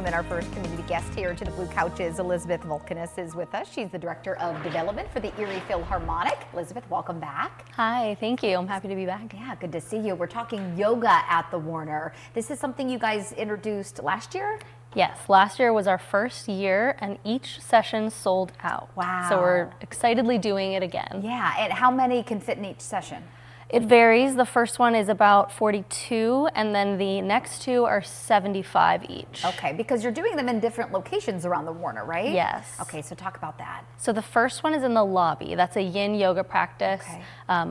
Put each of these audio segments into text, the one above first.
And our first community guest here to the Blue Couches, Elizabeth Valkanas, is with us. She's the Director of Development for the Erie Philharmonic. Elizabeth, welcome back. Hi, thank you. I'm happy to be back. Yeah, good to see you. We're talking yoga at the Warner. This is something you guys introduced last year? Yes, last year was our first year and each session sold out. Wow. So we're excitedly doing it again. Yeah, and how many can fit in each session? It varies. The first one is about 42 and then the next two are 75 each. Okay, because you're doing them in different locations around the Warner, right? Yes. Okay, so talk about that. So the first one is in the lobby. That's a yin yoga practice. Okay.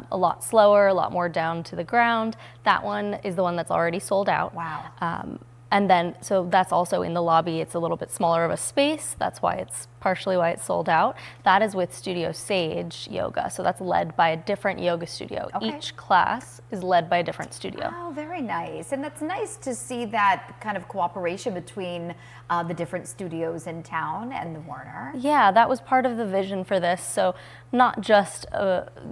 A lot slower, a lot more down to the ground. That one is the one that's already sold out. Wow. And then, so that's also in the lobby. It's a little bit smaller of a space. That's why it's partially why it's sold out. That is with Studio Sage Yoga. So that's led by a different yoga studio. Okay. Each class is led by a different studio. Oh, very nice. And that's nice to see that kind of cooperation between the different studios in town and the Warner. Yeah, that was part of the vision for this. So not just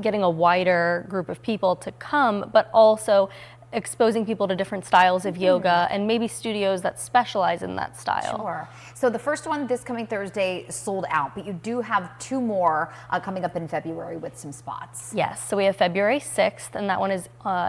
getting a wider group of people to come, but also exposing people to different styles of yoga and maybe studios that specialize in that style. Sure. So the first one this coming Thursday sold out, but you do have two more coming up in February with some spots. Yes, so we have February 6th, and that one is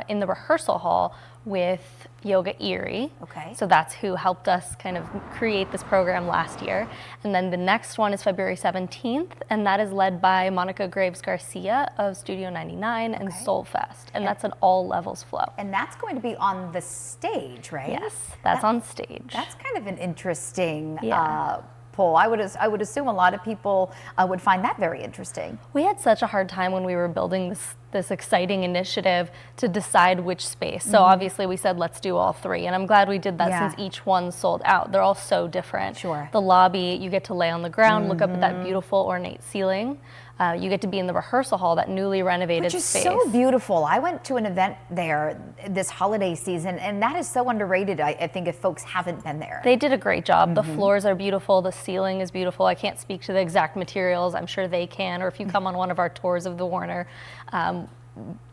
in the rehearsal hall with Yoga Erie. Okay. So that's who helped us kind of create this program last year. And then the next one is February 17th, and that is led by Monica Graves Garcia of Studio 99 and Soul Fest. And that's an all levels flow. And that's going to be on the stage, right? Yes, that's on stage. That's kind of an interesting Yeah. pull. I would assume a lot of people would find that very interesting. We had such a hard time when we were building this exciting initiative to decide which space. So obviously we said, let's do all three. And I'm glad we did that since each one sold out. They're all so different. Sure. The lobby, you get to lay on the ground, look up at that beautiful ornate ceiling. You get to be in the rehearsal hall, that newly renovated Which is space. so beautiful. I went to an event there this holiday season, and that is so underrated, I think, if folks haven't been there. They did a great job. The floors are beautiful. The ceiling is beautiful. I can't speak to the exact materials. I'm sure they can, or if you come on one of our tours of the Warner,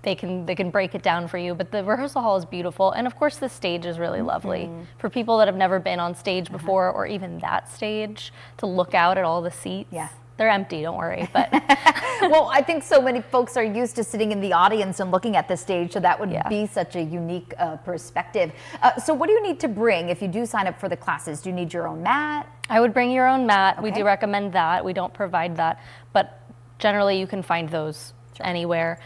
they can break it down for you. But the rehearsal hall is beautiful, and of course the stage is really lovely. For people that have never been on stage before, or even that stage, to look out at all the seats. Yeah. They're empty, don't worry. But Well, I think so many folks are used to sitting in the audience and looking at the stage, so that would be such a unique perspective. So what do you need to bring if you do sign up for the classes? Do you need your own mat? I would bring your own mat. We Okay. do recommend that. We don't provide that, but generally you can find those anywhere.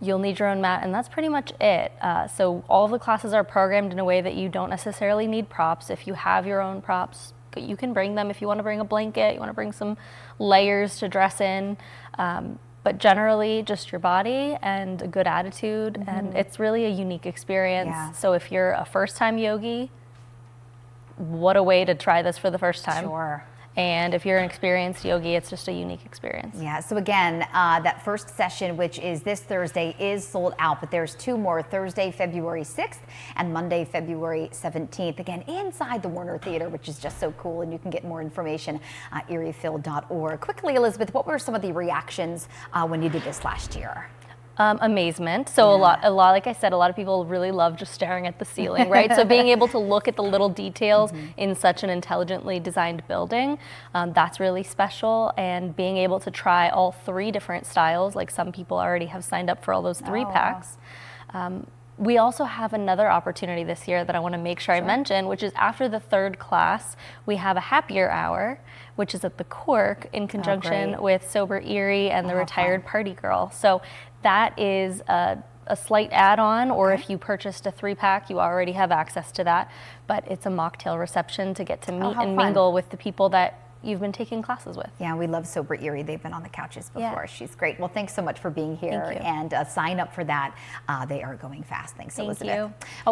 You'll need your own mat, and that's pretty much it. So all the classes are programmed in a way that you don't necessarily need props. If you have your own props, you can bring them. If you want to bring a blanket, you want to bring some layers to dress in. But generally just your body and a good attitude, and it's really a unique experience. Yeah. So if you're a first-time yogi, what a way to try this for the first time. Sure. And if you're an experienced yogi, it's just a unique experience. Yeah, so again, that first session, which is this Thursday, is sold out, but there's two more, Thursday, February 6th and Monday, February 17th. Again, inside the Warner Theater, which is just so cool, and you can get more information at eriephil.org. Quickly, Elizabeth, what were some of the reactions when you did this last year? Amazement. So a lot, like I said, a lot of people really love just staring at the ceiling, right? So being able to look at the little details in such an intelligently designed building, that's really special. And being able to try all three different styles, like some people already have signed up for all those three packs. We also have another opportunity this year that I want to make sure I mention, which is after the third class, we have a happier hour, which is at the Cork in conjunction with Sober Erie and the Retired Party Girl. So that is a slight add-on, or if you purchased a 3-pack, you already have access to that. But it's a mocktail reception to get to meet and mingle with the people that you've been taking classes with. Yeah, we love Sober Erie. They've been on the couches before. Yeah. She's great. Well, thanks so much for being here. Thank you. And sign up for that. They are going fast. Thanks, Thank Elizabeth. you.